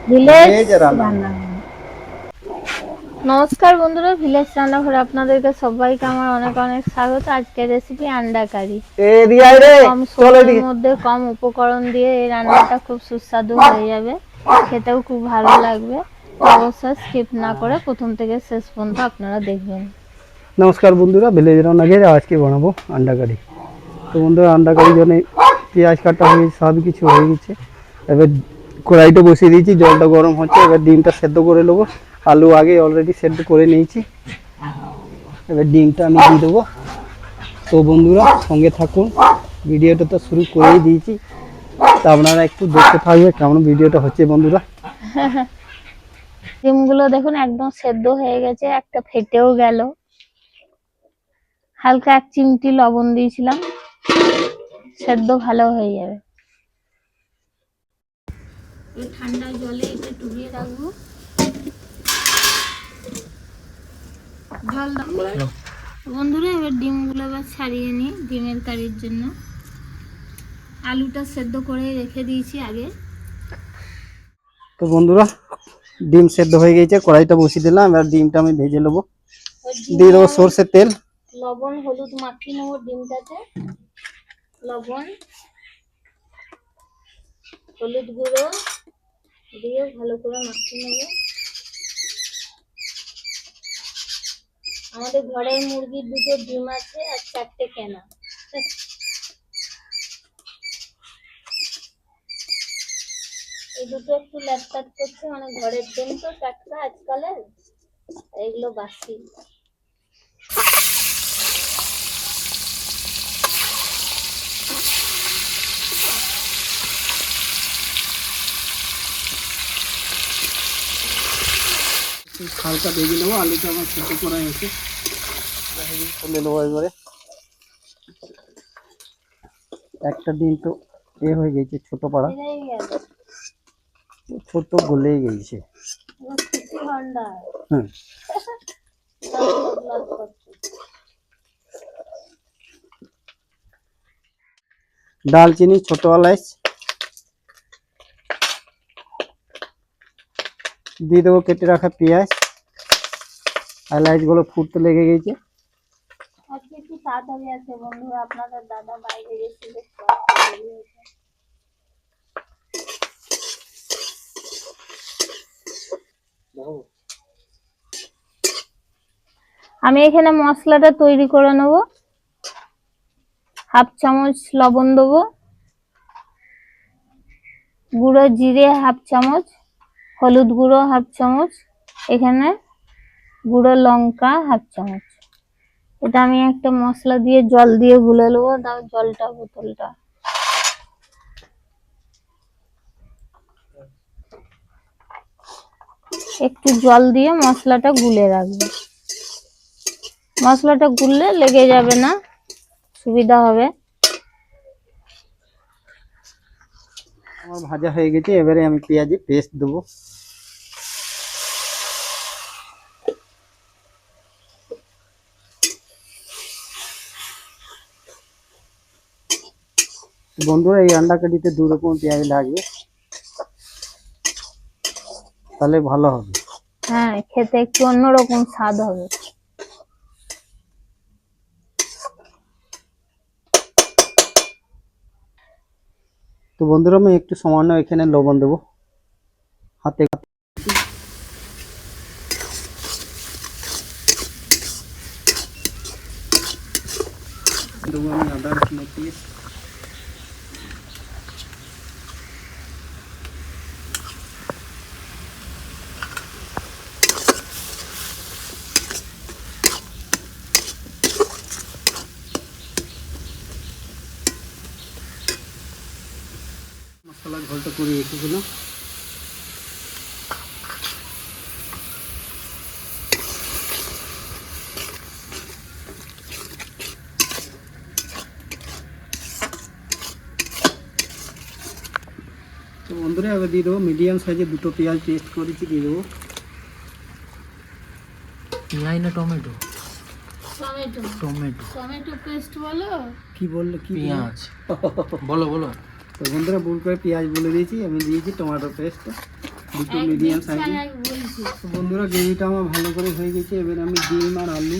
Village রান্নাঘর। নমস্কার বন্ধুরা, ভিলেজ রান্নাঘরে আপনাদেরকে সবাইকে আমার অনেক অনেক স্বাগত। আজকের রেসিপি আন্ডা কারি। কম সময়ের মধ্যে কম উপকরণ দিয়ে এই রান্নাটা খুব সুস্বাদু হয়ে যাবে, খেতেও খুব ভালো লাগবে। অবশ্যই স্কিপ না করে প্রথম থেকে শেষ পর্যন্ত আপনারা দেখবেন। নমস্কার বন্ধুরা, ভিলেজ রান্নাঘরে আজকে বানাবো আন্ডা কারি। তো বন্ধুরা, আন্ডা কারির জন্য পেঁয়াজ কাটা হয়ে গেছে, সব কিছু হয়ে গেছে। এবার কড়াইটা বসিয়ে দিয়েছি, জলটা গরম হচ্ছে। এবার ডিমটা সেদ্ধ করে নেবো। আলু আগে অলরেডি সেদ্ধ করে নিয়েছি। এবার ডিমটা আমি দিয়ে দেবো। তো বন্ধুরা সঙ্গে থাকুন, ভিডিওটা তো শুরু করেই দিয়েছি, তা আপনারা একটু দেখতে থাকবে কেমন ভিডিওটা হচ্ছে বন্ধুরা। ডিমগুলো দেখুন একদম সেদ্ধ হয়ে গেছে, একটা ফেটেও গেল। হালকা 1 চিমটি লবণ দিয়েছিলাম, সেদ্ধ ভালো হয়ে যাবে। ঠান্ডা জলে এটা ডুবিয়ে রাখবো। জল দাও বন্ধুরা। এবার ডিমগুলো আবার ছাড়িয়ে নিই ডিমের কারির জন্য। আলুটা সেদ্ধ করে রেখে দিয়েছি আগে। তো বন্ধুরা, ডিম সেদ্ধ হয়ে গেছে, কড়াইটা বসিয়ে দিলাম। এবার ডিমটা আমি ভেজে নেবো। দিয়ে দেবো সরষের তেল, লবণ হলুদ মাখিয়ে নেবো ডিমটাতে। লবণ হলুদ গুঁড়ো দিয়ে ভালো করে মাখিয়ে নেবো। আমাদের ঘরের মুরগির 2টো ডিম আছে আর 4টে কেনা। এই দুটো একটু ল্যাটপ্যাট করছে, মানে ঘরের ডিম তো টাটকা আজকালের, এগুলো বাসি। হালকা ভেজে নেবো। আলুটা আমার সেদ্ধ করা হয়েছে, তুলে নেবো। এবারে একটা ডিম তো এ হয়ে গেছে, ছোট পাড়া, ছোট গলেই গেছে। দালচিনি ছোট এলাচ দিয়ে দেবো, কেটে রাখা পেঁয়াজ। এলাচ গুলো ফুটতে লেগে গেছে। আজকে একটু তাড়াতাড়ি আছে বন্ধুরা, আপনাদের দাদা বাইরে গেছিল। আমি এখানে মশলাটা তৈরি করে নেব। 1/2 চামচ লবণ দেবো, গুঁড়ো জিরে 1/2 চামচ, হলুদ গুঁড়ো 1/2 চামচ, এখানে গুঁড়ো লঙ্কা 1/2 চামচ। এটা আমি একটা মশলা দিয়ে জল দিয়ে গুলে নেবো। দাও জলটা, বোতলটা। একটু জল দিয়ে মশলাটা গুলে রাখবো। মশলাটা গুললে লেগে যাবে না, সুবিধা হবে। আমার ভাজা হয়ে গেছে, এবারে আমি পেঁয়াজের পেস্ট দেবো। বন্ধুরা, এই আন্ডা কারিতে 2 রকম পেঁয়াজ লাগবে, তাহলে ভালো হবে। হ্যাঁ, খেতে একটু অন্যরকম স্বাদ হবে। তো বন্ধুরা, আমি একটু সামান্য এখানে লবণ দেবো, হাতে দেবো আমি আদা রসুন পেস্ট। মশলা ঝোলটা করে রেখেছিলাম। তো বন্ধুরা, এবার দিয়ে দেবো মিডিয়াম সাইজের 2টো পেঁয়াজ পেস্ট করেছি, দিয়ে দেবো। পেঁয়াজ না tomato? Tomato tomato tomato paste বলো? কি বললে? কি পেঁয়াজ বলো বলো। তো বন্ধুরা ভুল করে পেঁয়াজ বলে দিয়েছি, আমি দিয়েছি টমেটো পেস্ট দুটো মিডিয়াম সাইজে। তো বন্ধুরা গ্রেভিটা আমার ভালো করে হয়ে গেছে, এবার আমি ডিম আর আলু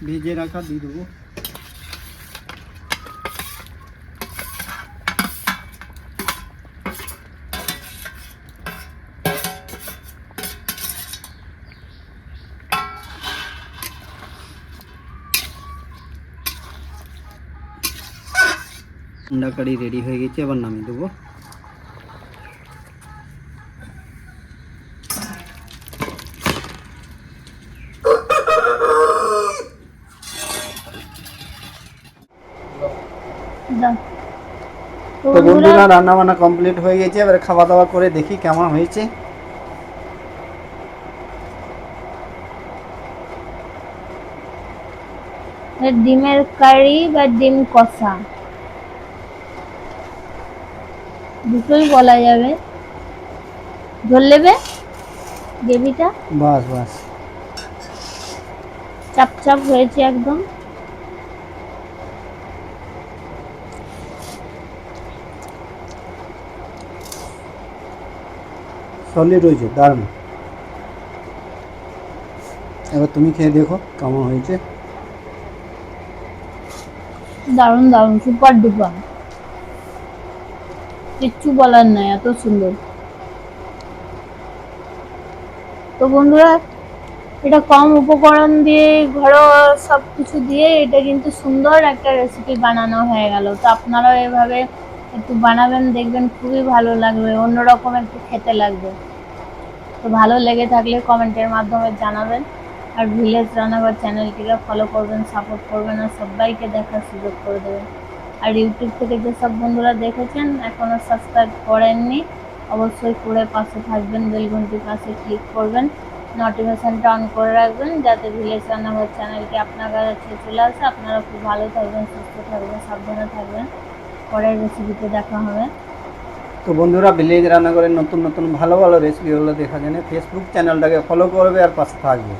ভেজে রাখা দিয়ে দেবো। আন্ডা কারি রেডি হয়ে গেছে, এবার নামিয়ে দেবো। দাও। তো তো বন্ধুরা রান্না বান্না কমপ্লিট হয়ে গেছে, এবার খাওয়া দাওয়া করে দেখি কেমন হয়েছে। ডিমের কারি বা ডিম কষা দুটোই বলা যাবে। ঝোল নেবে গ্রেভিটা, বাস বাস চাপ চাপ হয়েছে একদম। সলিড হয়েছে, দারুণ। এবার তুমি খেয়ে দেখো কেমন হয়েছে। দারুণ দারুণ, সুপার ডুপার, কিচ্ছু বলার নাই, এত সুন্দর। তো বন্ধুরা এটা কম উপকরণ দিয়ে ঘরোয়া সব কিছু দিয়ে এটা কিন্তু সুন্দর একটা রেসিপি বানানো হয়ে গেল। তো আপনারাও এভাবে একটু বানাবেন, দেখবেন খুবই ভালো লাগবে, অন্যরকম একটু খেতে লাগবে। তো ভালো লেগে থাকলে কমেন্টের মাধ্যমে জানাবেন, আর ভিলেজ রান্নাঘর চ্যানেলটিকে ফলো করবেন, সাপোর্ট করবেন, আর সবাইকে দেখার সুযোগ করে দেবেন। আর ইউটিউব থেকে যেসব বন্ধুরা দেখেছেন এখনও সাবস্ক্রাইব করেননি, অবশ্যই করে পাশে থাকবেন, বেল ঘন্টির পাশে ক্লিক করবেন, নোটিফিকেশনটা অন করে রাখবেন, যাতে ভিলেজ রান্নাঘর চ্যানেলটি আপনার কাছে চলে আসে। আপনারা খুব ভালো থাকবেন, সুস্থ থাকবেন, সাবধানে থাকবেন। পরের রেসিপিতে দেখা হবে। তো বন্ধুরা ভিলেজ রান্নাঘরের নতুন নতুন ভালো ভালো রেসিপিগুলো দেখার জন্য ফেসবুক চ্যানেলটাকে ফলো করবে আর পাশে থাকবে।